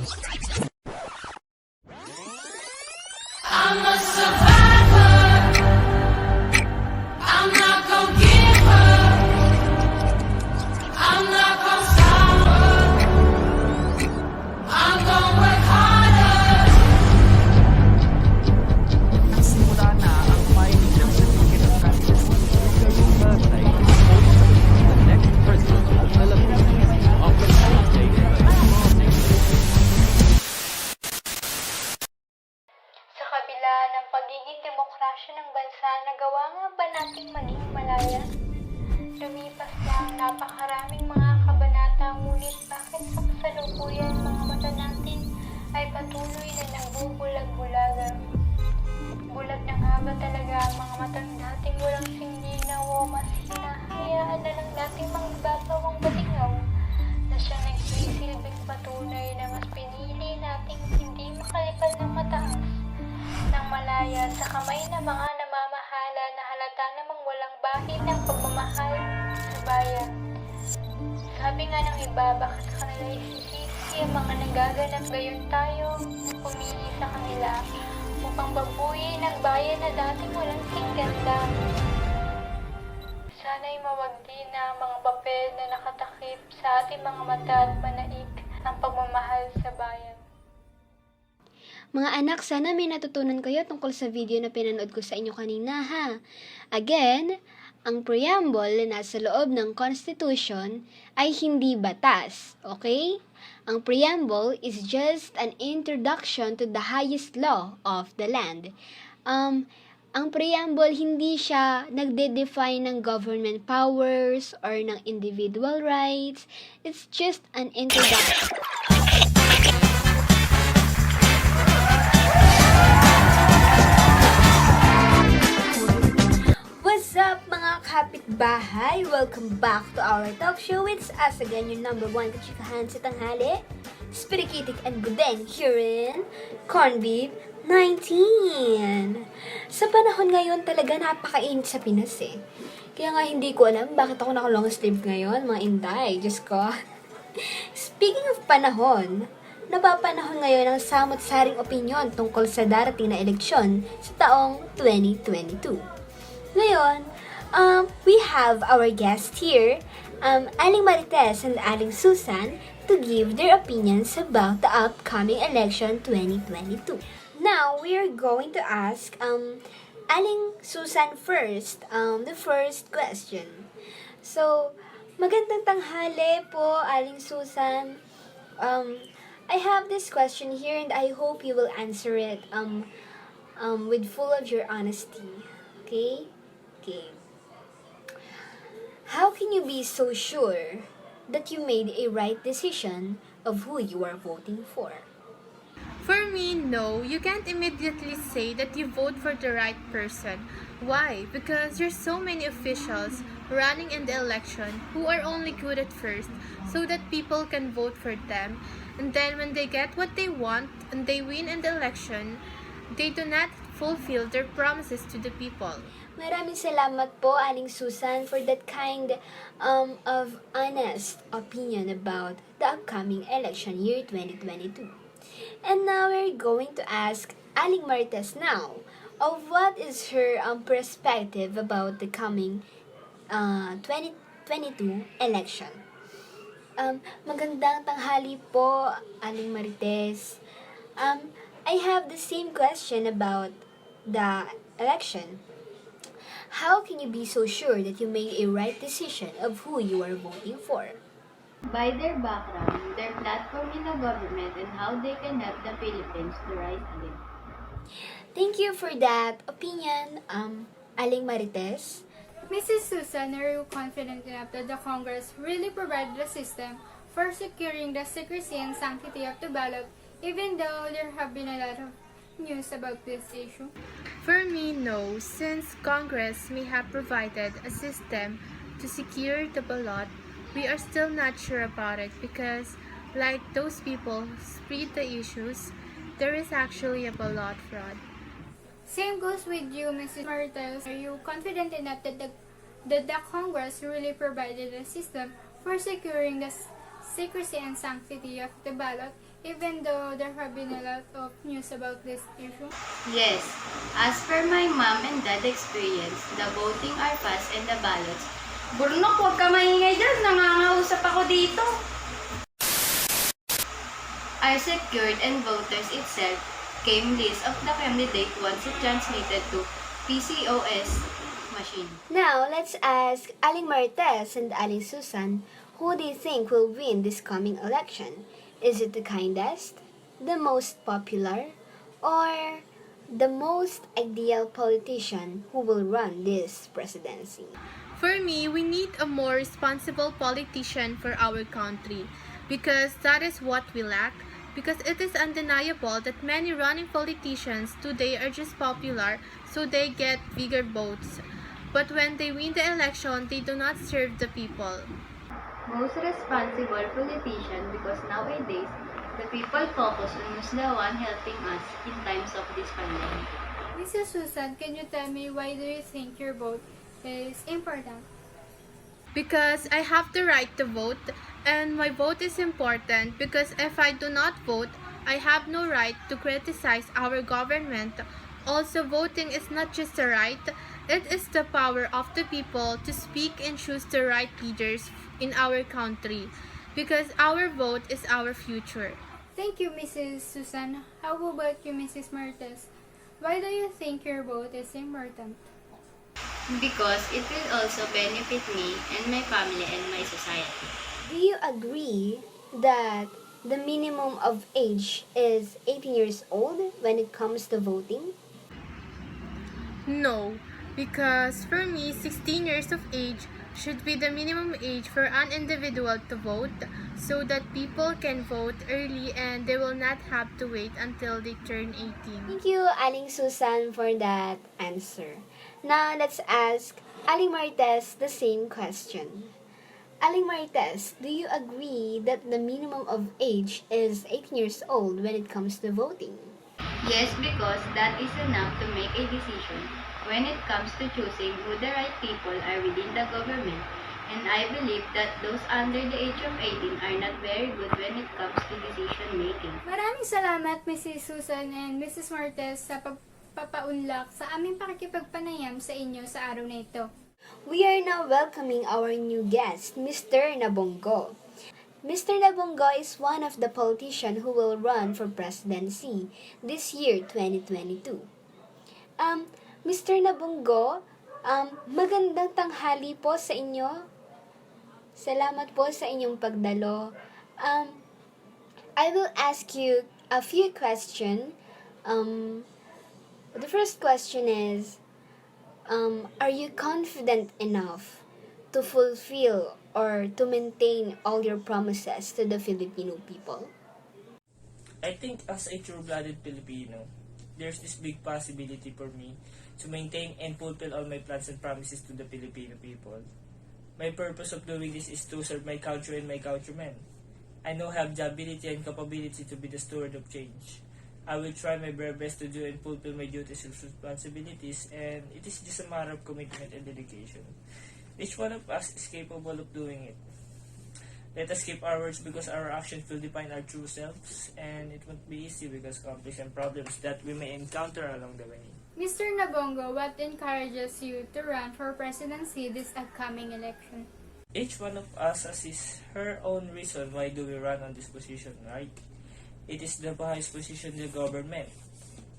I'm a survivor. I'm not gonna give up. I'm not gonna stop her. I'm gonna work harder. Nagsimula na ang filing ng Certificate of Candidacy ng Hirah the next President of the Philippines of the State. Sa kabila ng pagiging demokrasya ng bansa, nagawa nga ba nating maging malaya? Lumipas na ang napakaraming mga kabanata, ngunit bakit sa kasalukuyan mga mata natin ay patuloy na nagbubulag-bulagan? Bulag na nga ba talaga ang mga matang dating walang sinlinaw o mas hinahayaan na lang nating mga ibabawang batingaw na siyang nagsisilbing patunay na mas pinili nating hindi makalipad ng mataas ng malaya sa kamay ng mga namamahala na halata namang walang bahid ng pagmamahal sa bayan. Sabi nga ng iba, bakit sa kanila isisisi ang mga nagaganap gayon tayo pumili sa kanila upang babuyin ang bayan na dating walang singganda. Sana'y mawagdi na ang mga papel na nakatakip sa ating mga mata at manaig ang pagmamahal sa bayan. Mga anak, sana may natutunan kayo tungkol sa video na pinanood ko sa inyo kanina ha. Again, ang preamble na nasa loob ng Constitution ay hindi batas, okay? Ang preamble is just an introduction to the highest law of the land. Ang preamble hindi siya nagde-define ng government powers or ng individual rights. It's just an introduction. What's up mga kapitbahay? Welcome back to our talk show. It's us again, your number one kachikahan sa tanghali, Spirikitik and Budeng here in Cornbeef 19. Sa panahon ngayon talaga napakainit sa Pinas eh. Kaya nga hindi ko alam bakit ako naka-long sleeve ngayon, mga inday. Diyos ko. Speaking of panahon, napapanahon ngayon ang samot-saring opinyon tungkol sa darating na eleksyon sa taong 2022. Ngayon, we have our guest here, Aling Marites and Aling Susan, to give their opinions about the upcoming election 2022. Now, we are going to ask Aling Susan first, the first question. So, magandang tanghali po, Aling Susan. I have this question here and I hope you will answer it with full of your honesty. Okay? Okay. How can you be so sure that you made a right decision of who you are voting for? For me, no, you can't immediately say that you vote for the right person. Why? Because there's so many officials running in the election who are only good at first so that people can vote for them. And then when they get what they want and they win in the election, they do not fulfill their promises to the people. Maraming salamat po, Aling Susan, for that kind of honest opinion about the upcoming election year 2022. And now we're going to ask Aling Marites now of what is her perspective about the coming 2022 election. Magandang tanghali po, Aling Marites. I have the same question about the election. How can you be so sure that you made a right decision of who you are voting for? By their background, their platform in the government, and how they can help the Philippines to rise again. Thank you for that opinion, Aling Marites. Mrs. Susan, are you confident enough that the Congress really provided a system for securing the secrecy and sanctity of the ballot, even though there have been a lot of news about this issue? For me, no, since Congress may have provided a system to secure the ballot, we are still not sure about it because, like those people spread the issues, there is actually a ballot fraud. Same goes with you, Mrs. Marites. Are you confident enough that the Congress really provided a system for securing the secrecy and sanctity of the ballot, even though there have been a lot of news about this issue? Yes, as per my mom and dad experience, the voting are fast and the ballots. Burnok, huwag ka maingay dyan. Nangangausap ako dito. Are secured and voters itself came list of the candidate once it transmitted to PCO-SHS machine. Now, let's ask Aling Marites and Aling Susan, who do you think will win this coming election? Is it the kindest, the most popular, or the most ideal politician who will run this presidency? For me, we need a more responsible politician for our country because that is what we lack. Because it is undeniable that many running politicians today are just popular, so they get bigger votes. But when they win the election, they do not serve the people. Most responsible politician because nowadays, the people focus on who's the one helping us in times of this pandemic. Mrs. Susan, can you tell me why do you think your vote is important? Because I have the right to vote, and my vote is important because if I do not vote, I have no right to criticize our government. Also, voting is not just a right, it is the power of the people to speak and choose the right leaders in our country because our vote is our future. Thank you, Mrs. Susan. How about you, Mrs. Martes? Why do you think your vote is important? Because it will also benefit me and my family and my society. Do you agree that the minimum of age is 18 years old when it comes to voting? No, because for me, 16 years of age should be the minimum age for an individual to vote so that people can vote early and they will not have to wait until they turn 18. Thank you, Aling Susan, for that answer. Now, let's ask Aling Marites the same question. Aling Marites, do you agree that the minimum of age is 18 years old when it comes to voting? Yes, because that is enough to make a decision when it comes to choosing who the right people are within the government. And I believe that those under the age of 18 are not very good when it comes to decision making. Maraming salamat, Mrs. Susan and Mrs. Martes, sa papaunlak sa aming pakikipagpanayam sa inyo sa araw na ito. We are now welcoming our new guest, Mr. Nabongo. Mr. Nabongo is one of the politicians who will run for presidency this year, 2022. Mr. Nabongo, magandang tanghali po sa inyo. Salamat po sa inyong pagdalo. I will ask you a few questions. The first question is, are you confident enough to fulfill or to maintain all your promises to the Filipino people? I think as a true-blooded Filipino, there's this big possibility for me to maintain and fulfill all my plans and promises to the Filipino people. My purpose of doing this is to serve my country and my countrymen. I know I have the ability and capability to be the steward of change. I will try my very best to do and fulfill my duties and responsibilities, and it is just a matter of commitment and dedication. Each one of us is capable of doing it. Let us keep our words because our actions will define our true selves, and it won't be easy because conflicts and problems that we may encounter along the way. Mr. Nabongo, what encourages you to run for presidency this upcoming election? Each one of us has her own reason why do we run on this position, right? It is the highest position in the government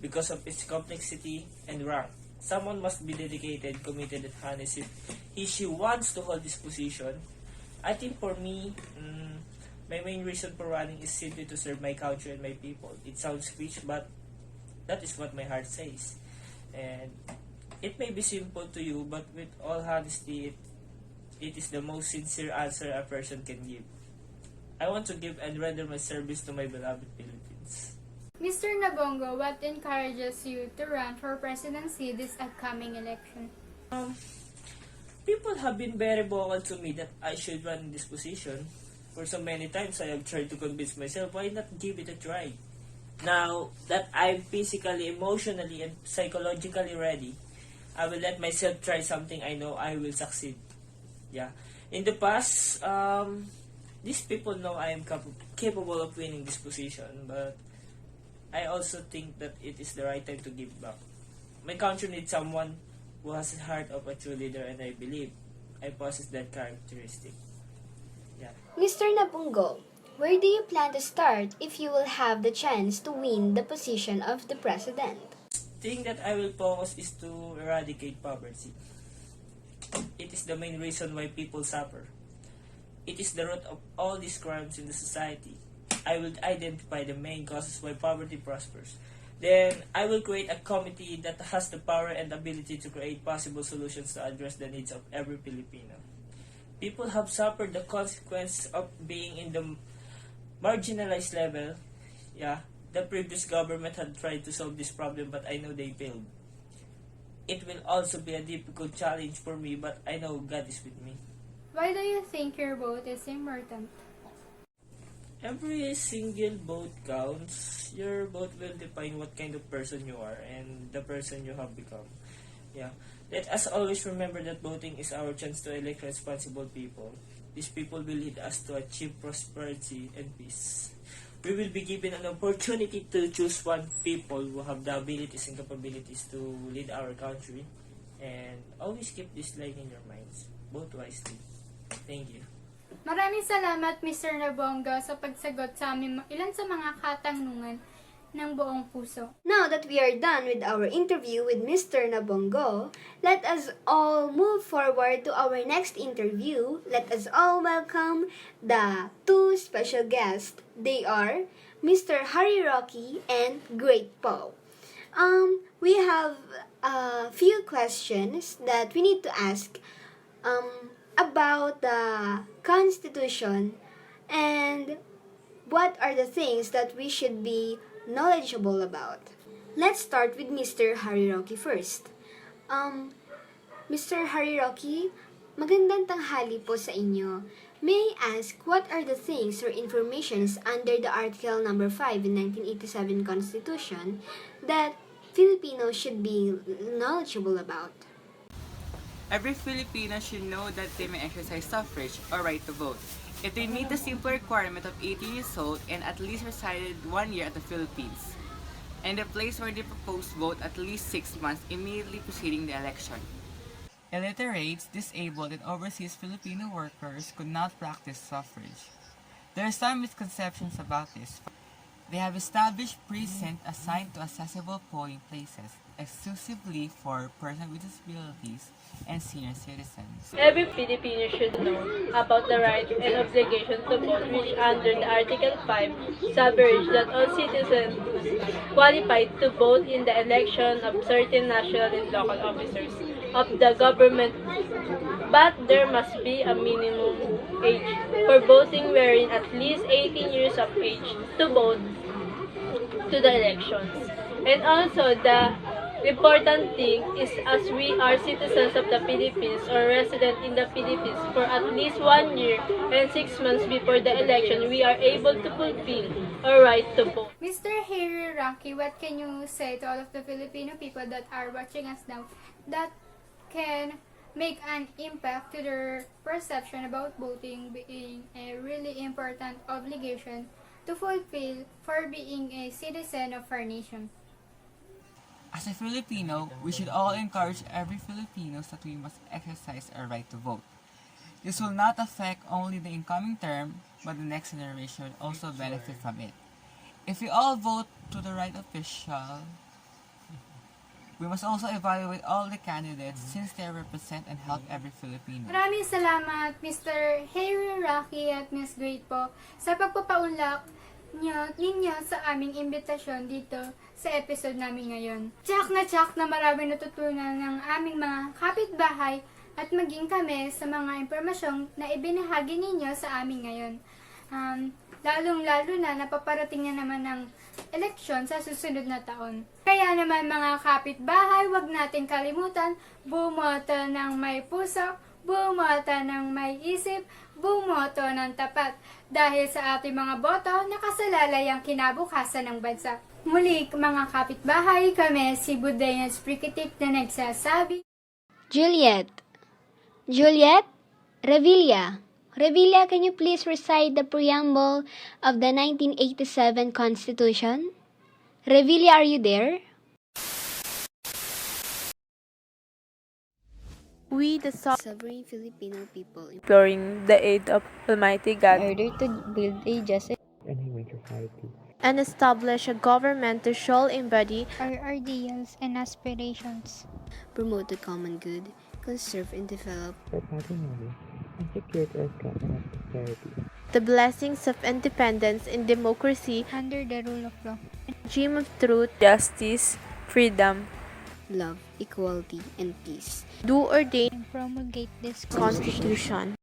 because of its complexity and rank. Someone must be dedicated, committed, and honest if she wants to hold this position. I think for me, my main reason for running is simply to serve my country and my people. It sounds rich, but that is what my heart says. And it may be simple to you, but with all honesty, it is the most sincere answer a person can give. I want to give and render my service to my beloved Philippines. Mr. Nabongo, what encourages you to run for presidency this upcoming election? People have been very vocal to me that I should run in this position. For so many times, I have tried to convince myself, why not give it a try? Now that I'm physically, emotionally, and psychologically ready, I will let myself try something I know I will succeed. Yeah. In the past, These people know I am capable of winning this position, but I also think that it is the right time to give back. My country needs someone who has the heart of a true leader, and I believe I possess that characteristic. Yeah. Mr. Nabongo, where do you plan to start if you will have the chance to win the position of the president? The thing that I will focus is to eradicate poverty. It is the main reason why people suffer. It is the root of all these crimes in the society. I will identify the main causes why poverty prospers. Then, I will create a committee that has the power and ability to create possible solutions to address the needs of every Filipino. People have suffered the consequence of being in the marginalized level. Yeah, the previous government had tried to solve this problem, but I know they failed. It will also be a difficult challenge for me, but I know God is with me. Why do you think your vote is important? Every single vote counts. Your vote will define what kind of person you are and the person you have become. Yeah. Let us always remember that voting is our chance to elect responsible people. These people will lead us to achieve prosperity and peace. We will be given an opportunity to choose one people who have the abilities and capabilities to lead our country. And always keep this line in your minds. Vote wisely. Thank you. Maraming salamat, Mr. Nabongo, sa pagsagot sa aming ilan sa mga katanungan ng buong puso. Now that we are done with our interview with Mr. Nabongo, let us all move forward to our next interview. Let us all welcome the two special guests. They are Mr. Hirah and Great Paul. We have a few questions that we need to ask about the Constitution and what are the things that we should be knowledgeable about. Let's start with Mr. Hirah first. Mr. Hirah, magandang tanghali po sa inyo. May I ask what are the things or informations under the Article number 5 in 1987 Constitution that Filipinos should be knowledgeable about? Every Filipino should know that they may exercise suffrage or right to vote if they meet the simple requirement of 18 years old and at least resided 1 year at the Philippines, and the place where they propose vote at least 6 months immediately preceding the election. Illiterates, disabled, and overseas Filipino workers could not practice suffrage. There are some misconceptions about this. They have established precincts assigned to accessible polling places exclusively for persons with disabilities and senior citizens. Every Filipino should know about the right and obligation to vote, which under the Article 5 suffrage that all citizens qualified to vote in the election of certain national and local officers of the government, but there must be a minimum age for voting wherein at least 18 years of age to vote to the elections. And also the important thing is, as we are citizens of the Philippines or resident in the Philippines for at least 1 year and 6 months before the election, we are able to fulfill our right to vote. Mr. Hirah, what can you say to all of the Filipino people that are watching us now that can make an impact to their perception about voting being a really important obligation to fulfill for being a citizen of our nation? As a Filipino, we should all encourage every Filipino that we must exercise our right to vote. This will not affect only the incoming term, but the next generation will also benefit from it. If we all vote to the right official, we must also evaluate all the candidates since they represent and help every Filipino. Maraming salamat, Mr. Hirah at Ms. Great po, sa pagpapaunlak ninyo sa aming imbitasyon dito sa episode namin ngayon. Tsak na marami natutunan ng aming mga kapitbahay at maging kami sa mga impormasyong na ibinahagi ninyo sa amin ngayon. Lalong-lalo na napaparating na naman ng eleksyon sa susunod na taon. Kaya naman mga kapitbahay, huwag nating kalimutan bumoto ng may puso, bumoto ng may isip, bumoto ng tapat. Dahil sa ating mga boto, nakasalalay ang kinabukasan ng bansa. Muli mga kapitbahay, kami si Budayan Sprikitik na nagsasabi. Juliet Revilla, Revilla, can you please recite the preamble of the 1987 Constitution? Revilla, are you there? We, the Sovereign Filipino people, Imploring the aid of Almighty God. order to build a just and establish a government to shall embody Our ideals and aspirations. promote the common good, conserve and develop the blessings of independence and democracy, Under the rule of law. regime of truth, Justice, freedom, love, equality, and peace. do ordain And promulgate this Constitution.